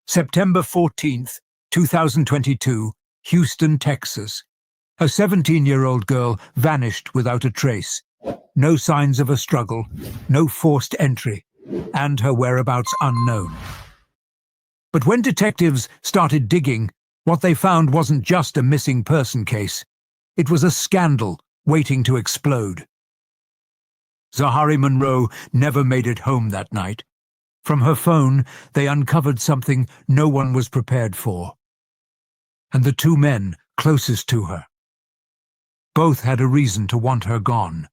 September 14th, 2022, Houston, Texas. A 17-year-old girl vanished without a trace. No signs of a struggle, no forced entry, and her whereabouts unknown. But when detectives started digging, what they found wasn't just a missing person case. It was a scandal waiting to explode. Zahari Monroe never made it home that night. From her phone, they uncovered something no one was prepared for. And the two men closest to her. Both had a reason to want her gone.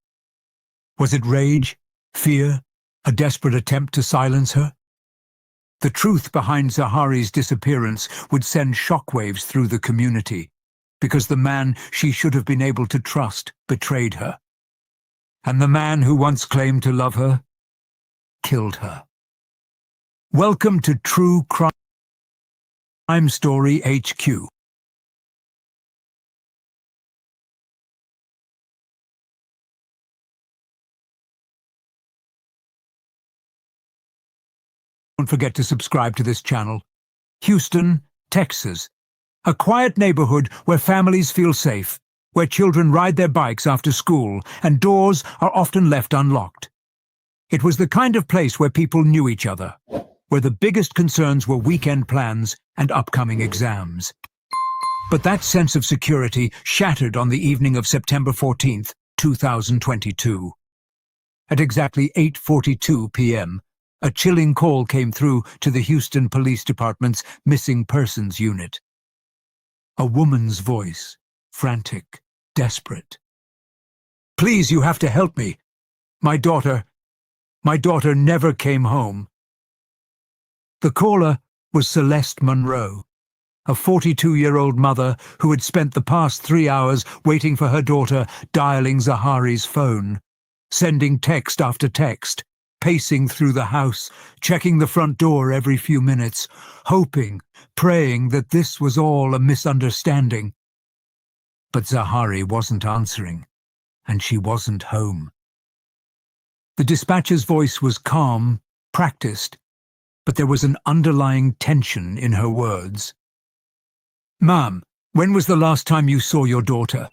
Was it rage, fear, a desperate attempt to silence her? The truth behind Zahari's disappearance would send shockwaves through the community, because the man she should have been able to trust betrayed her. And the man who once claimed to love her killed her. Welcome to True Crime Story HQ. Don't forget to subscribe to this channel. Houston, Texas. A quiet neighborhood where families feel safe, where children ride their bikes after school and doors are often left unlocked. It was the kind of place where people knew each other, where the biggest concerns were weekend plans and upcoming exams. But that sense of security shattered on the evening of September 14th, 2022. At exactly 8:42 p.m., a chilling call came through to the Houston Police Department's Missing Persons Unit. A woman's voice, frantic, desperate. "Please, you have to help me. My daughter never came home." The caller was Celeste Monroe, a 42-year-old mother who had spent the past 3 hours waiting for her daughter, dialing Zahari's phone, sending text after text, pacing through the house, checking the front door every few minutes, hoping, praying that this was all a misunderstanding. But Zahari wasn't answering, and she wasn't home. The dispatcher's voice was calm, practiced, but there was an underlying tension in her words. "Ma'am, when was the last time you saw your daughter?"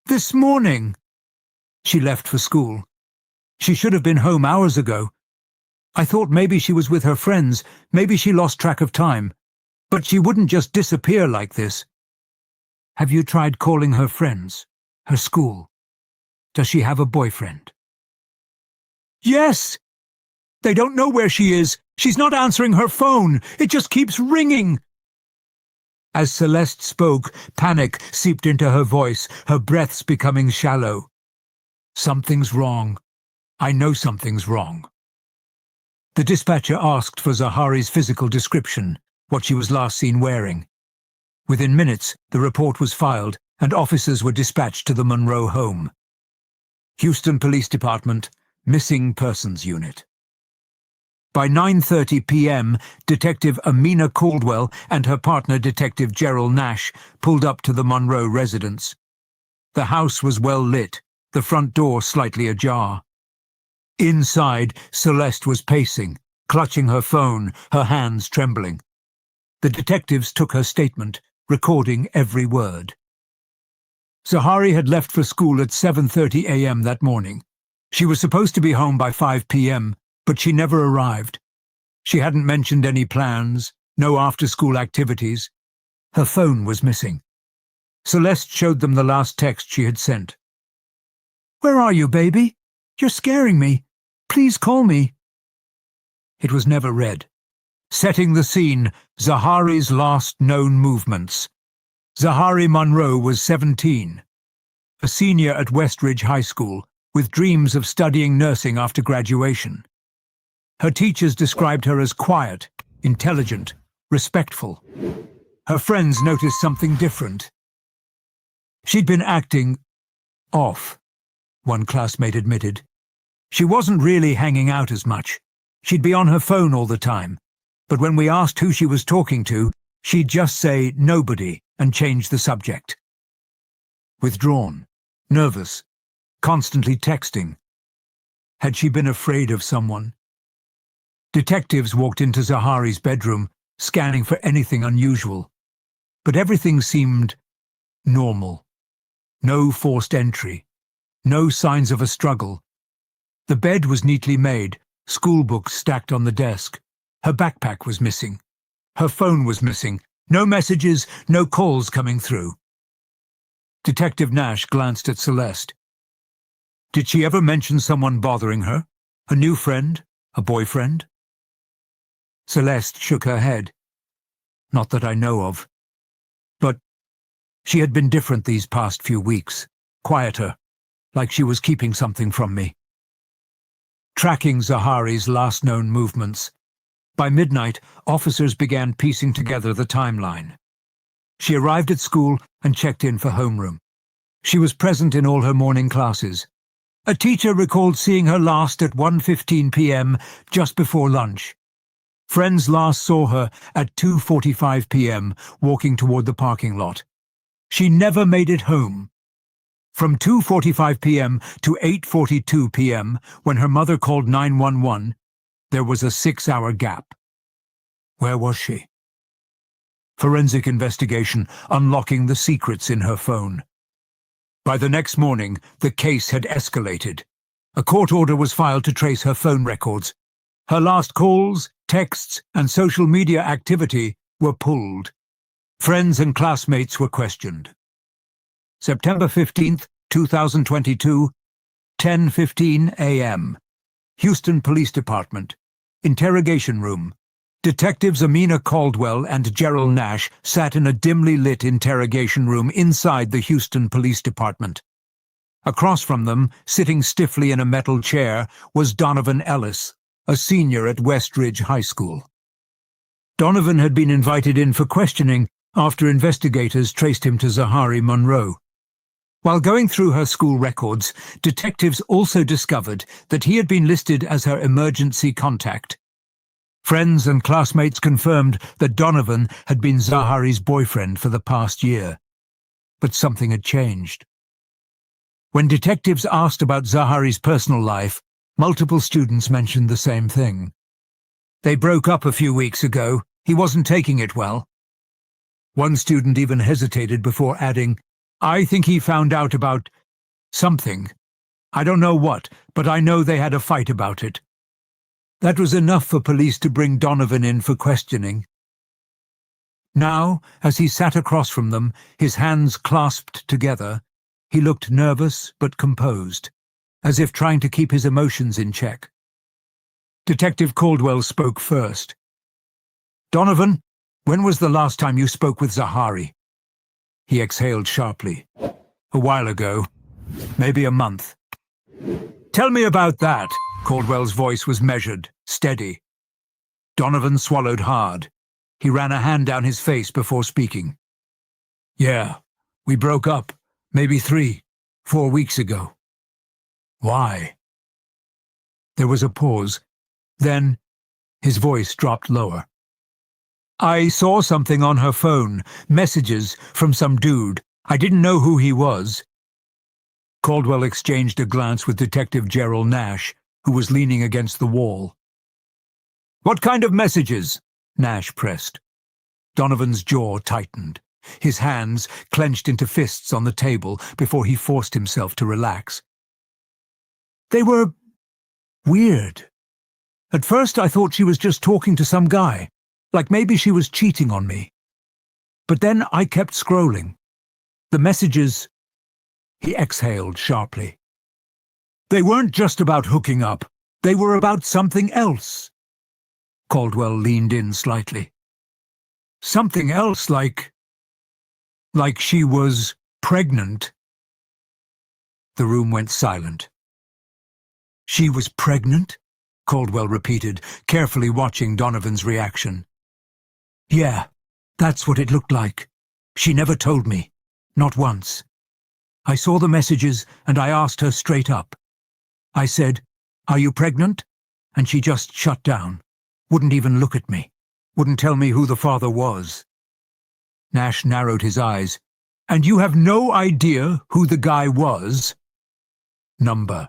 "This morning." "She left for school. She should have been home hours ago. I thought maybe she was with her friends, maybe she lost track of time. But she wouldn't just disappear like this." "Have you tried calling her friends, her school? Does she have a boyfriend?" "Yes. They don't know where she is. She's not answering her phone. It just keeps ringing." As Celeste spoke, panic seeped into her voice, her breaths becoming shallow. "Something's wrong. I know something's wrong." The dispatcher asked for Zahari's physical description, what she was last seen wearing. Within minutes, the report was filed, and officers were dispatched to the Monroe home. Houston Police Department, Missing Persons Unit. By 9:30 p.m., Detective Amina Caldwell and her partner, Detective Gerald Nash, pulled up to the Monroe residence. The house was well lit, the front door slightly ajar. Inside, Celeste was pacing, clutching her phone, her hands trembling. The detectives took her statement, recording every word. Zahari had left for school at 7:30 a.m. that morning. She was supposed to be home by 5 p.m., but she never arrived. She hadn't mentioned any plans, no after-school activities. Her phone was missing. Celeste showed them the last text she had sent. "Where are you, baby? You're scaring me. Please call me." It was never read. Setting the scene, Zahari's last known movements. Zahari Monroe was 17, a senior at Westridge High School, with dreams of studying nursing after graduation. Her teachers described her as quiet, intelligent, respectful. Her friends noticed something different. She'd been acting off, one classmate admitted. She wasn't really hanging out as much. She'd be on her phone all the time. But when we asked who she was talking to, she'd just say nobody and change the subject. Withdrawn, nervous, constantly texting. Had she been afraid of someone? Detectives walked into Zahari's bedroom, scanning for anything unusual. But everything seemed normal. No forced entry. No signs of a struggle. The bed was neatly made, school books stacked on the desk. Her backpack was missing. Her phone was missing. No messages, no calls coming through. Detective Nash glanced at Celeste. Did she ever mention someone bothering her? A new friend? A boyfriend? Celeste shook her head. Not that I know of. But she had been different these past few weeks. Quieter, like she was keeping something from me. Tracking Zahari's last known movements. By midnight, officers began piecing together the timeline. She arrived at school and checked in for homeroom. She was present in all her morning classes. A teacher recalled seeing her last at 1:15 p.m. just before lunch. Friends last saw her at 2:45 p.m. walking toward the parking lot. She never made it home. From 2:45 p.m. to 8:42 p.m., when her mother called 911, there was a 6-hour gap. Where was she? Forensic investigation unlocking the secrets in her phone. By the next morning, the case had escalated. A court order was filed to trace her phone records. Her last calls, texts, and social media activity were pulled. Friends and classmates were questioned. September 15th, 2022, 10:15 a.m. Houston Police Department. Interrogation room. Detectives Amina Caldwell and Gerald Nash sat in a dimly lit interrogation room inside the Houston Police Department. Across from them, sitting stiffly in a metal chair, was Donovan Ellis, a senior at Westridge High School. Donovan had been invited in for questioning after investigators traced him to Zahari Monroe. While going through her school records, detectives also discovered that he had been listed as her emergency contact. Friends and classmates confirmed that Donovan had been Zahari's boyfriend for the past year. But something had changed. When detectives asked about Zahari's personal life, multiple students mentioned the same thing. They broke up a few weeks ago. He wasn't taking it well. One student even hesitated before adding, I think he found out about something. I don't know what, but I know they had a fight about it. That was enough for police to bring Donovan in for questioning. Now, as he sat across from them, his hands clasped together, he looked nervous but composed, as if trying to keep his emotions in check. Detective Caldwell spoke first. Donovan, when was the last time you spoke with Zahari? He exhaled sharply. A while ago. Maybe a month. Tell me about that. Caldwell's voice was measured, steady. Donovan swallowed hard. He ran a hand down his face before speaking. Yeah, we broke up, maybe 3-4 weeks ago. Why? There was a pause. Then his voice dropped lower. I saw something on her phone, messages from some dude. I didn't know who he was. Caldwell exchanged a glance with Detective Gerald Nash, who was leaning against the wall. What kind of messages? Nash pressed. Donovan's jaw tightened. His hands clenched into fists on the table before he forced himself to relax. They were weird. At first I thought she was just talking to some guy, like maybe she was cheating on me. But then I kept scrolling. The messages... He exhaled sharply. They weren't just about hooking up. They were about something else. Caldwell leaned in slightly. Something else, like she was pregnant. The room went silent. She was pregnant? Caldwell repeated, carefully watching Donovan's reaction. Yeah, that's what it looked like. She never told me. Not once. I saw the messages and I asked her straight up. I said, "Are you pregnant?" And she just shut down. Wouldn't even look at me. Wouldn't tell me who the father was. Nash narrowed his eyes. And you have no idea who the guy was? Number.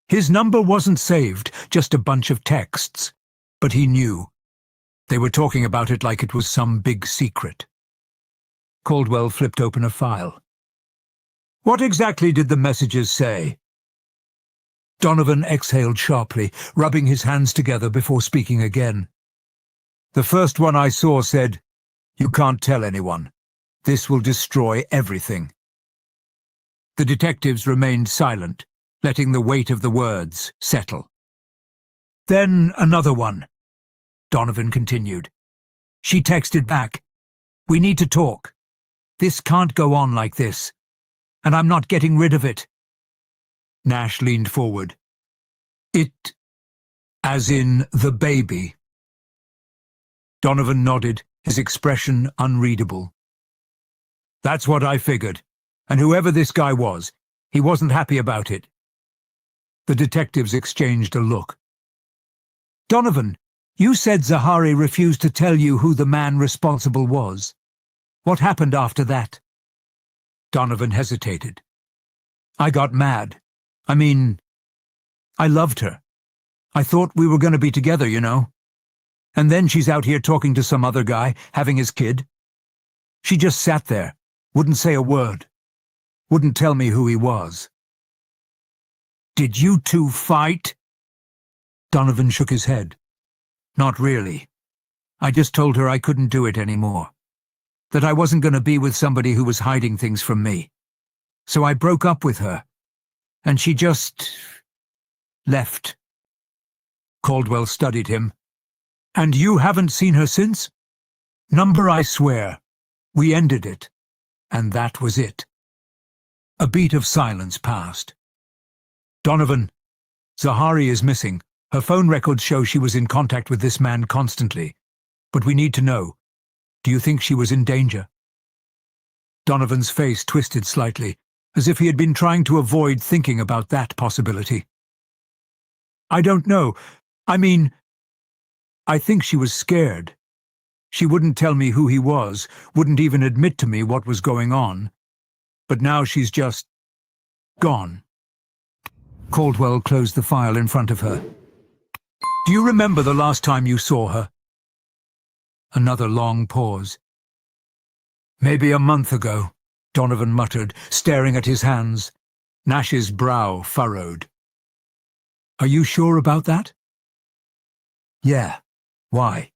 His number wasn't saved, just a bunch of texts. But he knew. They were talking about it like it was some big secret. Caldwell flipped open a file. What exactly did the messages say? Donovan exhaled sharply, rubbing his hands together before speaking again. The first one I saw said, "You can't tell anyone. This will destroy everything." The detectives remained silent, letting the weight of the words settle. Then another one, Donovan continued. She texted back, "We need to talk. This can't go on like this, and I'm not getting rid of it." Nash leaned forward. It, as in the baby. Donovan nodded, his expression unreadable. That's what I figured, and whoever this guy was, he wasn't happy about it. The detectives exchanged a look. Donovan, you said Zahari refused to tell you who the man responsible was. What happened after that? Donovan hesitated. I got mad. I loved her. I thought we were going to be together, you know. And then she's out here talking to some other guy, having his kid. She just sat there, wouldn't say a word, wouldn't tell me who he was. Did you two fight? Donovan shook his head. Not really. I just told her I couldn't do it anymore. That I wasn't going to be with somebody who was hiding things from me. So I broke up with her. And she just left. Caldwell studied him. And you haven't seen her since? Number, I swear. We ended it. And that was it. A beat of silence passed. Donovan, Zahari is missing. Her phone records show she was in contact with this man constantly. But we need to know. Do you think she was in danger? Donovan's face twisted slightly, as if he had been trying to avoid thinking about that possibility. I don't know. I think she was scared. She wouldn't tell me who he was, wouldn't even admit to me what was going on. But now she's just gone. Caldwell closed the file in front of her. Do you remember the last time you saw her? Another long pause. Maybe a month ago, Donovan muttered, staring at his hands. Nash's brow furrowed. Are you sure about that? Yeah. Why?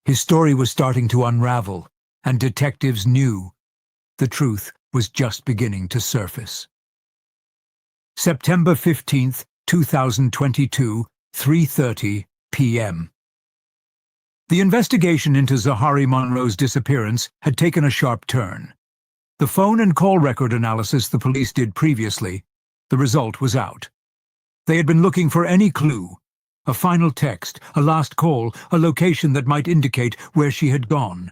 His story was starting to unravel, and detectives knew the truth was just beginning to surface. September 15th, 2022, 3:30 p.m. The investigation into Zahari Monroe's disappearance had taken a sharp turn. The phone and call record analysis the police did previously, the result was out. They had been looking for any clue, a final text, a last call, a location that might indicate where she had gone.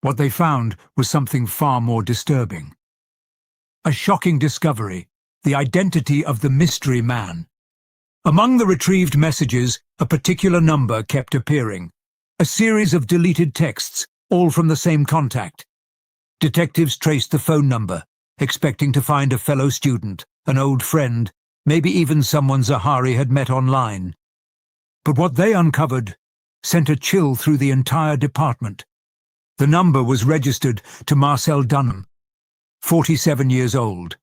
What they found was something far more disturbing. A shocking discovery, the identity of the mystery man. Among the retrieved messages, a particular number kept appearing. A series of deleted texts, all from the same contact. Detectives traced the phone number, expecting to find a fellow student, an old friend, maybe even someone Zahari had met online. But what they uncovered sent a chill through the entire department. The number was registered to Marcel Dunham, 47 years old.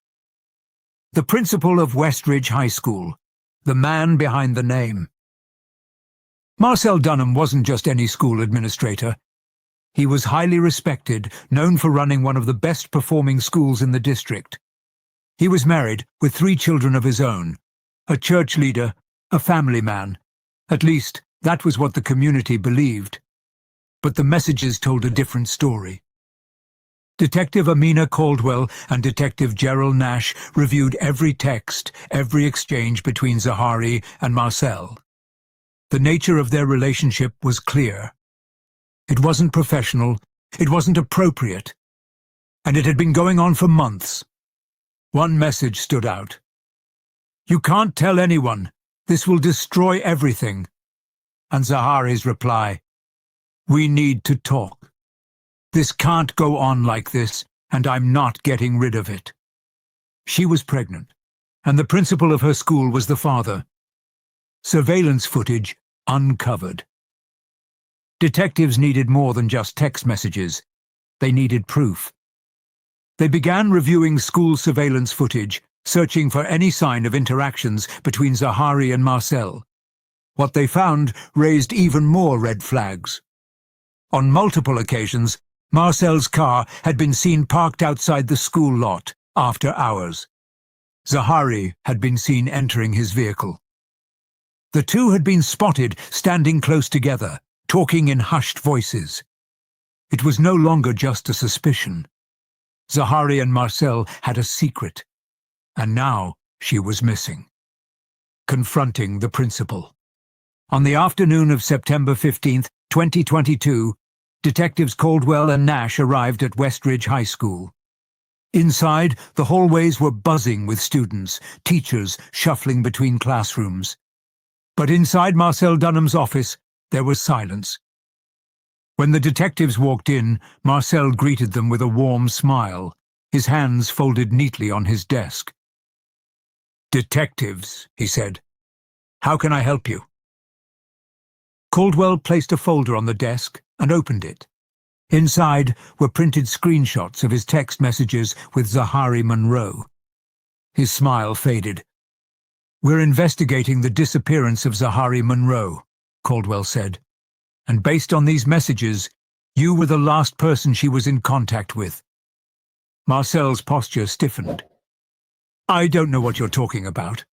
The principal of Westridge High School, the man behind the name. Marcel Dunham wasn't just any school administrator. He was highly respected, known for running one of the best-performing schools in the district. He was married, with 3 children of his own, a church leader, a family man. At least, that was what the community believed. But the messages told a different story. Detective Amina Caldwell and Detective Gerald Nash reviewed every text, every exchange between Zahari and Marcel. The nature of their relationship was clear. It wasn't professional, it wasn't appropriate, and it had been going on for months. One message stood out. You can't tell anyone. This will destroy everything. And Zahari's reply, we need to talk. This can't go on like this, and I'm not getting rid of it. She was pregnant, and the principal of her school was the father. Surveillance footage uncovered. Detectives needed more than just text messages. They needed proof. They began reviewing school surveillance footage, searching for any sign of interactions between Zaharie and Marcel. What they found raised even more red flags. On multiple occasions, Marcel's car had been seen parked outside the school lot after hours. Zaharie had been seen entering his vehicle. The two had been spotted standing close together, talking in hushed voices. It was no longer just a suspicion. Zaharie and Marcel had a secret, and now she was missing. Confronting the principal. On the afternoon of September 15th, 2022, Detectives Caldwell and Nash arrived at Westridge High School. Inside, the hallways were buzzing with students, teachers shuffling between classrooms. But inside Marcel Dunham's office, there was silence. When the detectives walked in, Marcel greeted them with a warm smile, his hands folded neatly on his desk. "Detectives," he said. "How can I help you?" Caldwell placed a folder on the desk and opened it. Inside were printed screenshots of his text messages with Zaharie Monroe. His smile faded. "We're investigating the disappearance of Zaharie Monroe," Caldwell said. "And based on these messages, you were the last person she was in contact with." Marcel's posture stiffened. "I don't know what you're talking about."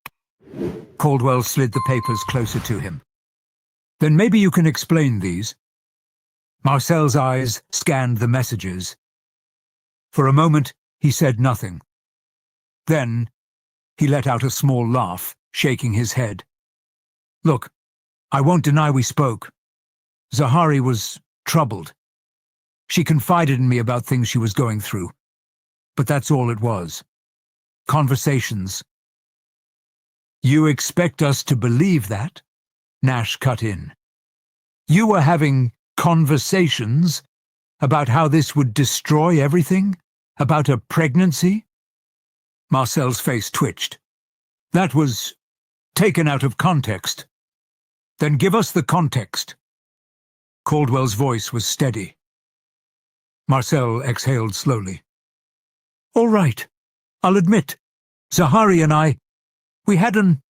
Caldwell slid the papers closer to him. "Then maybe you can explain these." Marcel's eyes scanned the messages. For a moment, he said nothing. Then, he let out a small laugh, shaking his head. "Look, I won't deny we spoke. Zaharie was troubled. She confided in me about things she was going through. But that's all it was. Conversations." "You expect us to believe that?" Nash cut in. "You were having conversations about how this would destroy everything? About a pregnancy?" Marcel's face twitched. "That was taken out of context." "Then give us the context." Caldwell's voice was steady. Marcel exhaled slowly. "All right, I'll admit. Zaharie and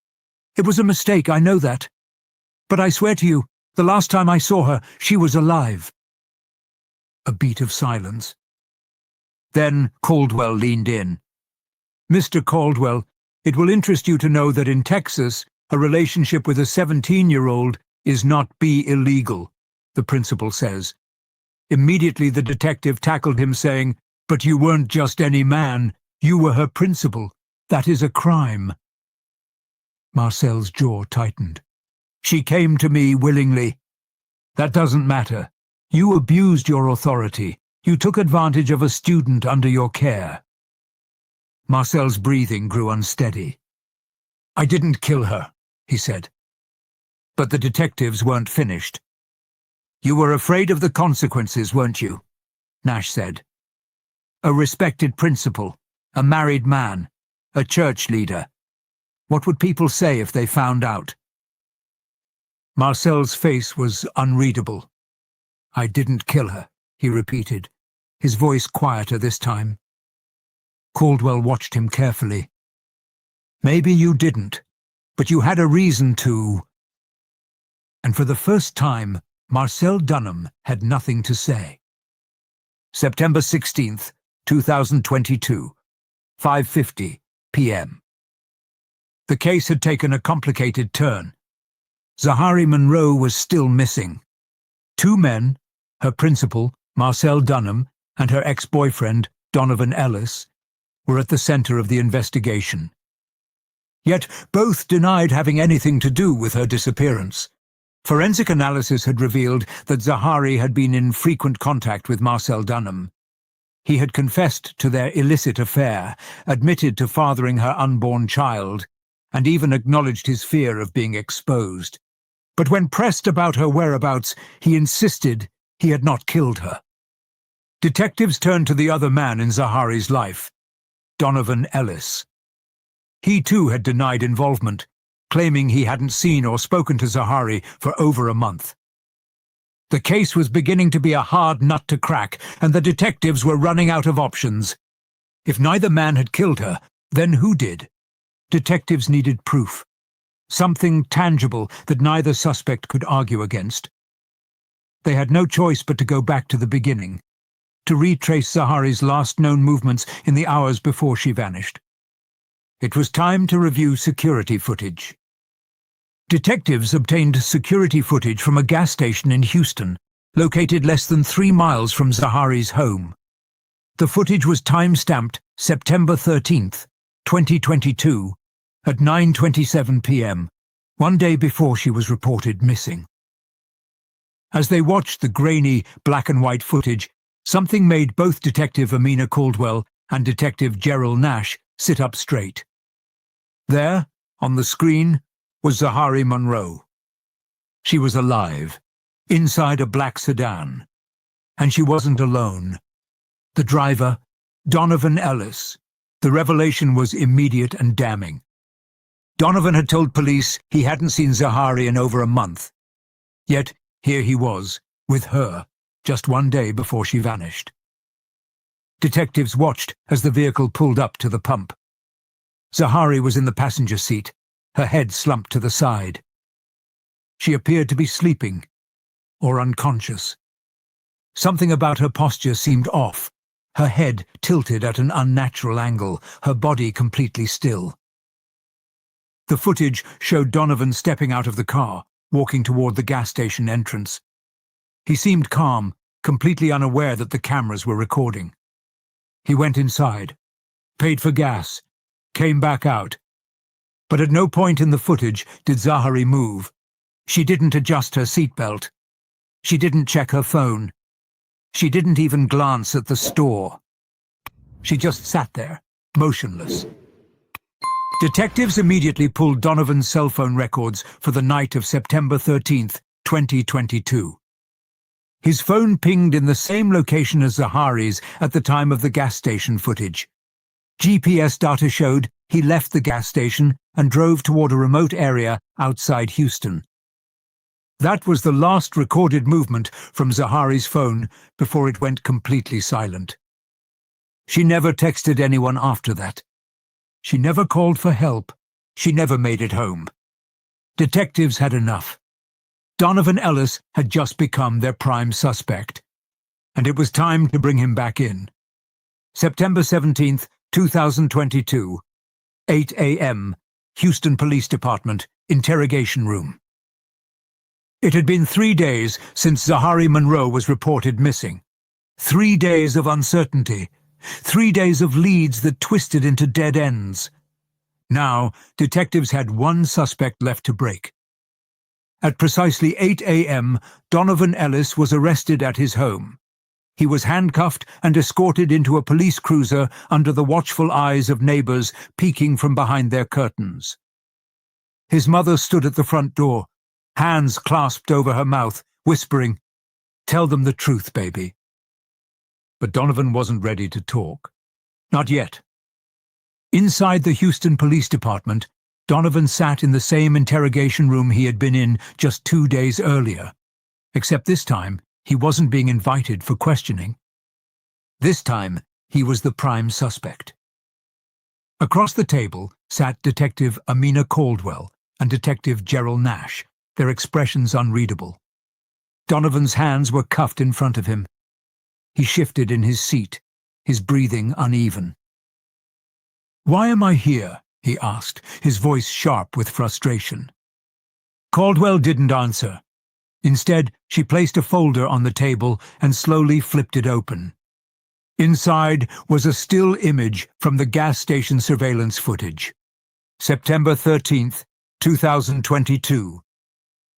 it was a mistake, I know that. But I swear to you, the last time I saw her, she was alive." A beat of silence. Then Caldwell leaned in. "Mr. Caldwell, it will interest you to know that in Texas, a relationship with a 17-year-old is not illegal, the principal says." Immediately the detective tackled him, saying, "But you weren't just any man. You were her principal. That is a crime." Marcel's jaw tightened. "She came to me willingly. That doesn't matter. You abused your authority. You took advantage of a student under your care." Marcel's breathing grew unsteady. "I didn't kill her," he said. But the detectives weren't finished. "You were afraid of the consequences, weren't you?" Nash said. "A respected principal, a married man, a church leader. What would people say if they found out?" Marcel's face was unreadable. "I didn't kill her," he repeated, his voice quieter this time. Caldwell watched him carefully. "Maybe you didn't, but you had a reason to." And for the first time, Marcel Dunham had nothing to say. September 16th, 2022, 5:50 p.m. The case had taken a complicated turn. Zaharie Monroe was still missing. Two men, her principal, Marcel Dunham, and her ex-boyfriend, Donovan Ellis, were at the center of the investigation. Yet both denied having anything to do with her disappearance. Forensic analysis had revealed that Zaharie had been in frequent contact with Marcel Dunham. He had confessed to their illicit affair, admitted to fathering her unborn child, and even acknowledged his fear of being exposed. But when pressed about her whereabouts, he insisted he had not killed her. Detectives turned to the other man in Zaharie's life, Donovan Ellis. He too had denied involvement, claiming he hadn't seen or spoken to Zaharie for over a month. The case was beginning to be a hard nut to crack, and the detectives were running out of options. If neither man had killed her, then who did? Detectives needed proof. Something tangible that neither suspect could argue against. They had no choice but to go back to the beginning, to retrace Zahari's last known movements in the hours before she vanished. It was time to review security footage. Detectives obtained security footage from a gas station in Houston, located less than 3 miles from Zahari's home. The footage was time-stamped September 13th, 2022, at 9:27 p.m., one day before she was reported missing. As they watched the grainy black-and-white footage, something made both Detective Amina Caldwell and Detective Gerald Nash sit up straight. There, on the screen, was Zahari Monroe. She was alive, inside a black sedan. And she wasn't alone. The driver, Donovan Ellis. The revelation was immediate and damning. Donovan had told police he hadn't seen Zahari in over a month. Yet here he was, with her, just one day before she vanished. Detectives watched as the vehicle pulled up to the pump. Zahari was in the passenger seat, her head slumped to the side. She appeared to be sleeping, or unconscious. Something about her posture seemed off, her head tilted at an unnatural angle, her body completely still. The footage showed Donovan stepping out of the car, walking toward the gas station entrance. He seemed calm, completely unaware that the cameras were recording. He went inside, paid for gas, came back out. But at no point in the footage did Zahari move. She didn't adjust her seatbelt. She didn't check her phone. She didn't even glance at the store. She just sat there, motionless. Detectives immediately pulled Donovan's cell phone records for the night of September 13th, 2022. His phone pinged in the same location as Zahari's at the time of the gas station footage. GPS data showed he left the gas station and drove toward a remote area outside Houston. That was the last recorded movement from Zahari's phone before it went completely silent. She never texted anyone after that. She never called for help. She never made it home. Detectives had enough. Donovan Ellis had just become their prime suspect, and it was time to bring him back in. September 17th, 2022, 8 a.m., Houston Police Department, interrogation room. It had been 3 days since Zahari Monroe was reported missing. 3 days of uncertainty. 3 days of leads that twisted into dead ends. Now, detectives had one suspect left to break. At precisely 8 a.m., Donovan Ellis was arrested at his home. He was handcuffed and escorted into a police cruiser under the watchful eyes of neighbors peeking from behind their curtains. His mother stood at the front door, hands clasped over her mouth, whispering, "Tell them the truth, baby." But Donovan wasn't ready to talk. Not yet. Inside the Houston Police Department, Donovan sat in the same interrogation room he had been in just 2 days earlier, except this time he wasn't being invited for questioning. This time he was the prime suspect. Across the table sat Detective Amina Caldwell and Detective Gerald Nash, their expressions unreadable. Donovan's hands were cuffed in front of him. He shifted in his seat, his breathing uneven. "Why am I here?" he asked, his voice sharp with frustration. Caldwell didn't answer. Instead, she placed a folder on the table and slowly flipped it open. Inside was a still image from the gas station surveillance footage. September 13th, 2022,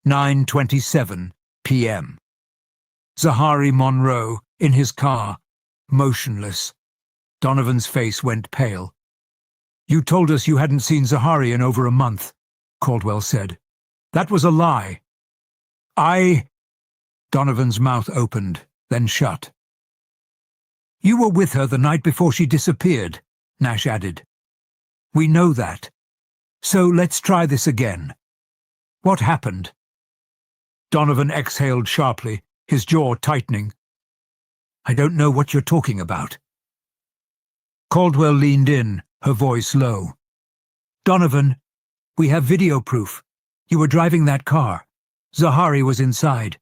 9:27 p.m. Zahari Monroe, in his car, motionless. Donovan's face went pale. "You told us you hadn't seen Zahari in over a month," Caldwell said. "That was a lie." Donovan's mouth opened, then shut. "You were with her the night before she disappeared," Nash added. "We know that. So let's try this again. What happened?" Donovan exhaled sharply, his jaw tightening. "I don't know what you're talking about." Caldwell leaned in, her voice low. "Donovan, we have video proof. You were driving that car. Zahari was inside.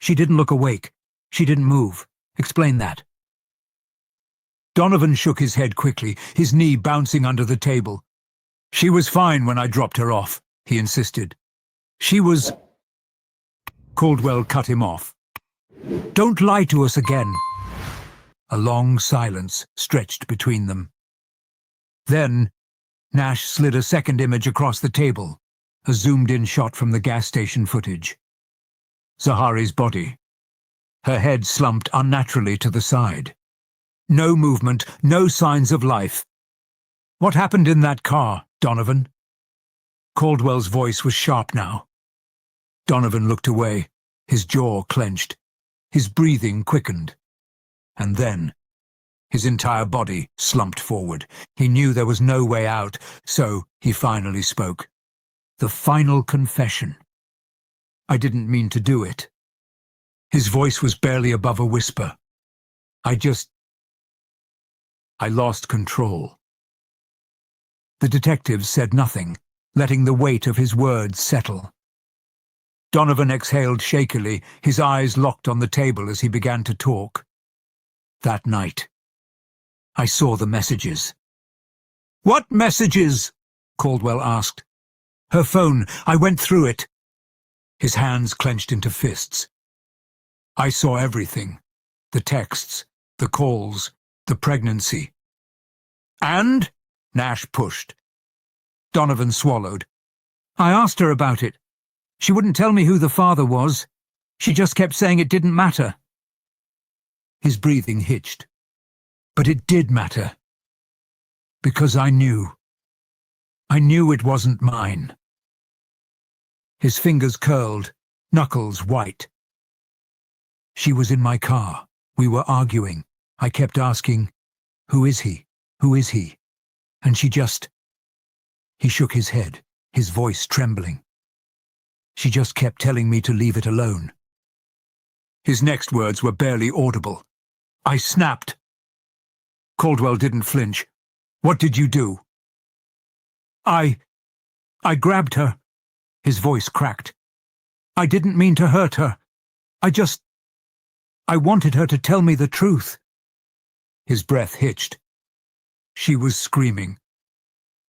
She didn't look awake. She didn't move. Explain that." Donovan shook his head quickly, his knee bouncing under the table. "She was fine when I dropped her off," he insisted. "She was—" Caldwell cut him off. "Don't lie to us again." A long silence stretched between them. Then, Nash slid a second image across the table, a zoomed-in shot from the gas station footage. Zahari's body. Her head slumped unnaturally to the side. No movement, no signs of life. "What happened in that car, Donovan?" Caldwell's voice was sharp now. Donovan looked away, his jaw clenched, his breathing quickened. And then, his entire body slumped forward. He knew there was no way out, so he finally spoke. The final confession. "I didn't mean to do it." His voice was barely above a whisper. I lost control." The detective said nothing, letting the weight of his words settle. Donovan exhaled shakily, his eyes locked on the table as he began to talk. "That night, I saw the messages." "What messages?" Caldwell asked. "Her phone. I went through it." His hands clenched into fists. "I saw everything. The texts, the calls, the pregnancy." "And?" Nash pushed. Donovan swallowed. "I asked her about it. She wouldn't tell me who the father was. She just kept saying it didn't matter." His breathing hitched. "But it did matter. Because I knew. I knew it wasn't mine." His fingers curled, knuckles white. "She was in my car. We were arguing. I kept asking, 'Who is he? Who is he?' And she just—" He shook his head, his voice trembling. "She just kept telling me to leave it alone." His next words were barely audible. "I snapped." Caldwell didn't flinch. "What did you do?" I grabbed her." His voice cracked. "I didn't mean to hurt her. I wanted her to tell me the truth." His breath hitched. She was screaming.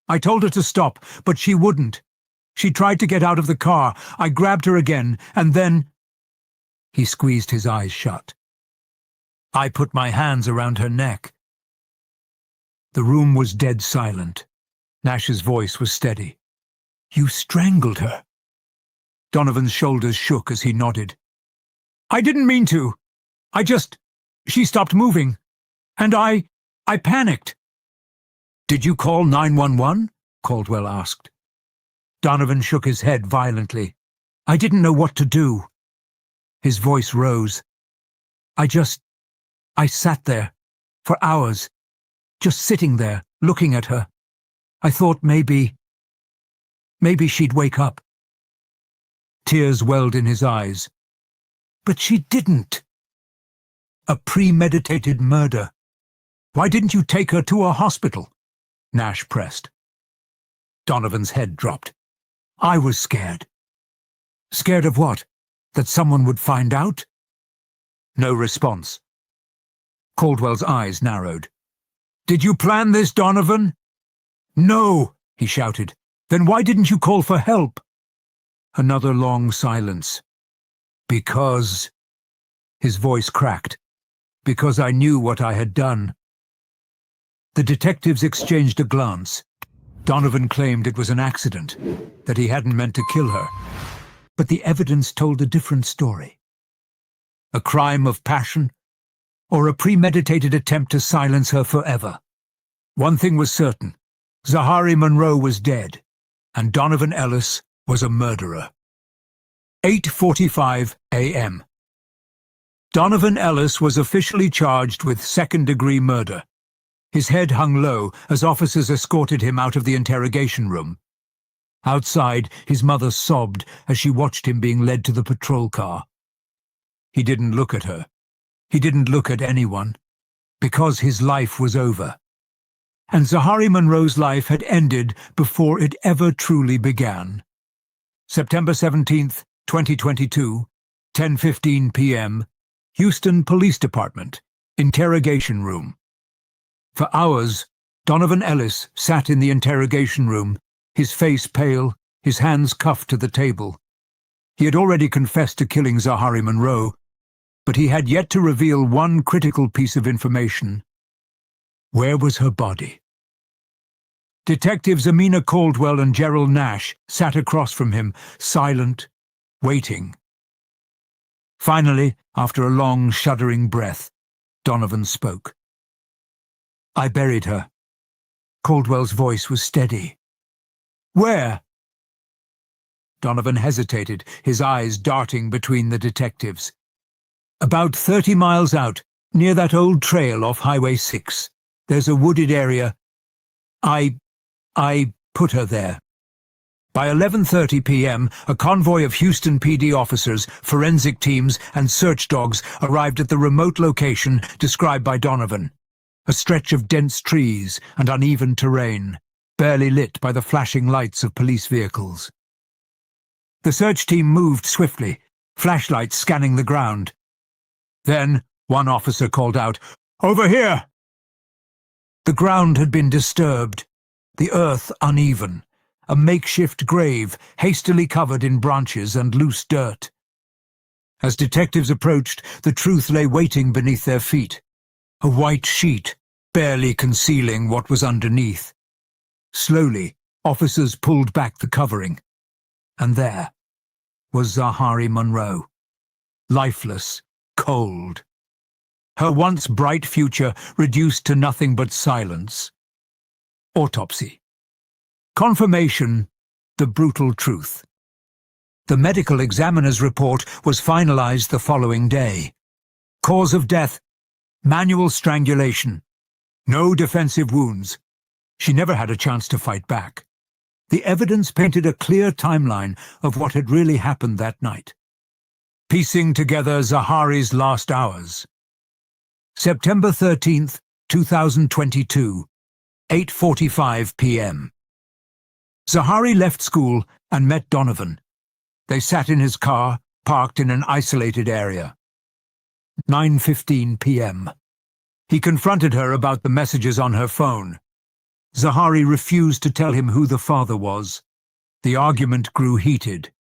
"I told her to stop, but she wouldn't. She tried to get out of the car. I grabbed her again, and then—" He squeezed his eyes shut. "I put my hands around her neck." The room was dead silent. Nash's voice was steady. "You strangled her." Donovan's shoulders shook as he nodded. "I didn't mean to. She stopped moving. And I panicked." "Did you call 911? Caldwell asked. Donovan shook his head violently. "I didn't know what to do." His voice rose. I sat there, for hours, just sitting there, looking at her. I thought maybe she'd wake up." Tears welled in his eyes. "But she didn't." "A premeditated murder. Why didn't you take her to a hospital?" Nash pressed. Donovan's head dropped. "I was scared." "Scared of what? That someone would find out?" No response. Caldwell's eyes narrowed. "Did you plan this, Donovan?" "No," he shouted. "Then why didn't you call for help?" Another long silence. "Because—" His voice cracked. "Because I knew what I had done." The detectives exchanged a glance. Donovan claimed it was an accident, that he hadn't meant to kill her. But the evidence told a different story. A crime of passion, or a premeditated attempt to silence her forever. One thing was certain. Zahari Monroe was dead, and Donovan Ellis was a murderer. 8:45 a.m. Donovan Ellis was officially charged with second-degree murder. His head hung low as officers escorted him out of the interrogation room. Outside, his mother sobbed as she watched him being led to the patrol car. He didn't look at her. He didn't look at anyone, because his life was over. And Zahari Monroe's life had ended before it ever truly began. September 17th, 2022, 10:15 p.m., Houston Police Department, interrogation room. For hours, Donovan Ellis sat in the interrogation room, his face pale, his hands cuffed to the table. He had already confessed to killing Zahari Monroe, but he had yet to reveal one critical piece of information. Where was her body? Detectives Amina Caldwell and Gerald Nash sat across from him, silent, waiting. Finally, after a long, shuddering breath, Donovan spoke. "I buried her." Caldwell's voice was steady. "Where?" Donovan hesitated, his eyes darting between the detectives. "About 30 miles out, near that old trail off Highway 6. There's a wooded area. I put her there." By 11:30 p.m., a convoy of Houston PD officers, forensic teams, and search dogs arrived at the remote location described by Donovan. A stretch of dense trees and uneven terrain, barely lit by the flashing lights of police vehicles. The search team moved swiftly, flashlights scanning the ground. Then, one officer called out, "Over here!" The ground had been disturbed, the earth uneven, a makeshift grave hastily covered in branches and loose dirt. As detectives approached, the truth lay waiting beneath their feet, a white sheet barely concealing what was underneath. Slowly, officers pulled back the covering, and there was Zahari Monroe, lifeless, cold. Her once bright future reduced to nothing but silence. Autopsy. Confirmation, the brutal truth. The medical examiner's report was finalized the following day. Cause of death, manual strangulation. No defensive wounds. She never had a chance to fight back. The evidence painted a clear timeline of what had really happened that night. Piecing together Zahari's last hours. September 13th, 2022, 8:45 p.m. Zahari left school and met Donovan. They sat in his car, parked in an isolated area. 9:15 p.m. He confronted her about the messages on her phone. Zahari refused to tell him who the father was. The argument grew heated.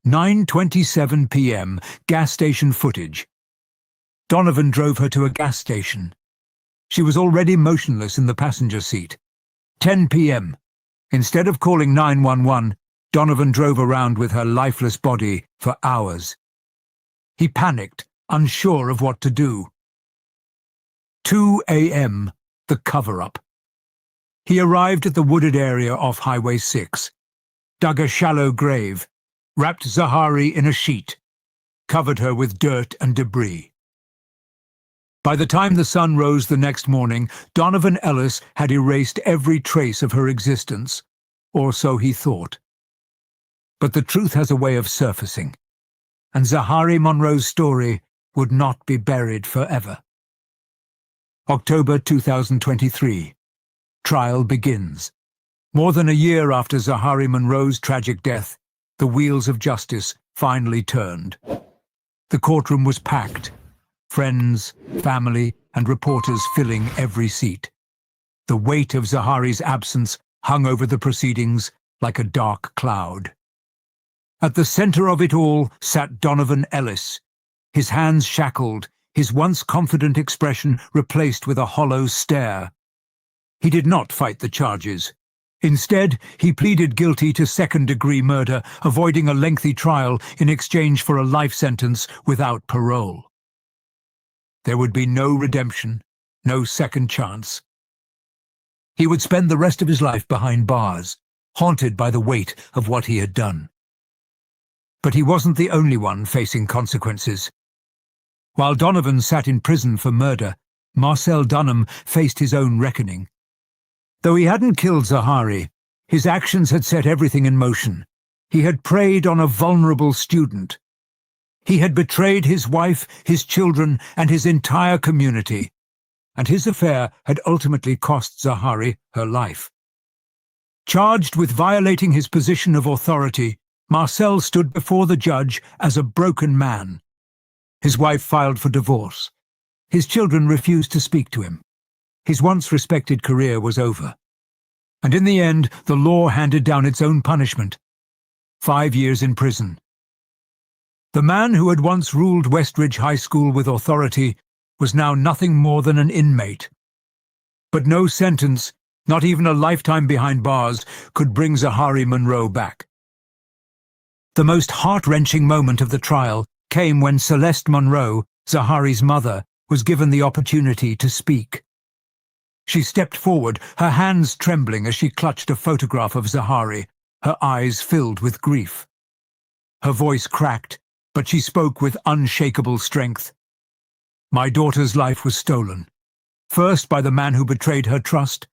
9:27 p.m. Gas station footage. Donovan drove her to a gas station. She was already motionless in the passenger seat. 10 p.m. Instead of calling 911, Donovan drove around with her lifeless body for hours. He panicked, unsure of what to do. 2 a.m. The cover-up. He arrived at the wooded area off Highway 6, dug a shallow grave, wrapped Zahari in a sheet, covered her with dirt and debris. By the time the sun rose the next morning, Donovan Ellis had erased every trace of her existence, or so he thought. But the truth has a way of surfacing, and Zahari Monroe's story would not be buried forever. October 2023. Trial begins. More than a year after Zahari Monroe's tragic death, the wheels of justice finally turned. The courtroom was packed. Friends, family, and reporters filling every seat. The weight of Zahari's absence hung over the proceedings like a dark cloud. At the center of it all sat Donovan Ellis, his hands shackled, his once confident expression replaced with a hollow stare. He did not fight the charges. Instead, he pleaded guilty to second-degree murder, avoiding a lengthy trial in exchange for a life sentence without parole. There would be no redemption, no second chance. He would spend the rest of his life behind bars, haunted by the weight of what he had done. But he wasn't the only one facing consequences. While Donovan sat in prison for murder, Marcel Dunham faced his own reckoning. Though he hadn't killed Zahari, his actions had set everything in motion. He had preyed on a vulnerable student. He had betrayed his wife, his children, and his entire community, and his affair had ultimately cost Zahari her life. Charged with violating his position of authority, Marcel stood before the judge as a broken man. His wife filed for divorce. His children refused to speak to him. His once respected career was over. And in the end, the law handed down its own punishment: 5 years in prison. The man who had once ruled Westridge High School with authority was now nothing more than an inmate. But no sentence, not even a lifetime behind bars, could bring Zahari Munro back. The most heart-wrenching moment of the trial came when Celeste Munro, Zahari's mother, was given the opportunity to speak. She stepped forward, her hands trembling as she clutched a photograph of Zahari, her eyes filled with grief. Her voice cracked, but she spoke with unshakable strength. "My daughter's life was stolen, first by the man who betrayed her trust,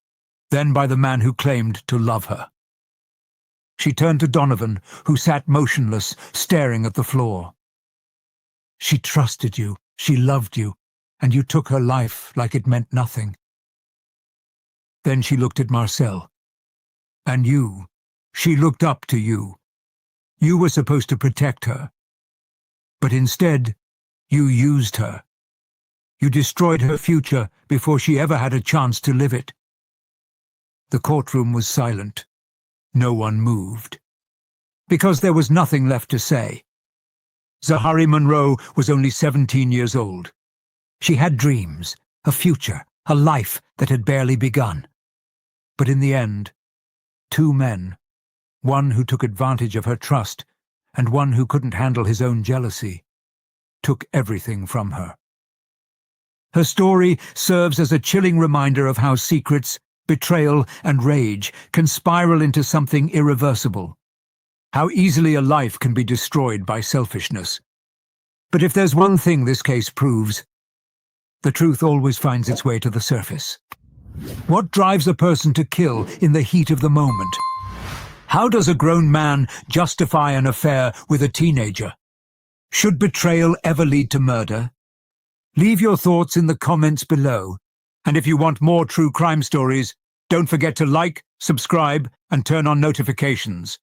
then by the man who claimed to love her." She turned to Donovan, who sat motionless, staring at the floor. "She trusted you, she loved you, and you took her life like it meant nothing." Then she looked at Marcel. "And you, she looked up to you. You were supposed to protect her. But instead, you used her. You destroyed her future before she ever had a chance to live it." The courtroom was silent. No one moved. Because there was nothing left to say. Zahari Munro was only 17 years old. She had dreams, a future, a life that had barely begun. But in the end, 2 men, one who took advantage of her trust and one who couldn't handle his own jealousy, took everything from her. Her story serves as a chilling reminder of how secrets, betrayal, and rage can spiral into something irreversible. How easily a life can be destroyed by selfishness. But if there's one thing this case proves, the truth always finds its way to the surface. What drives a person to kill in the heat of the moment? How does a grown man justify an affair with a teenager? Should betrayal ever lead to murder? Leave your thoughts in the comments below. And if you want more true crime stories, don't forget to like, subscribe, and turn on notifications.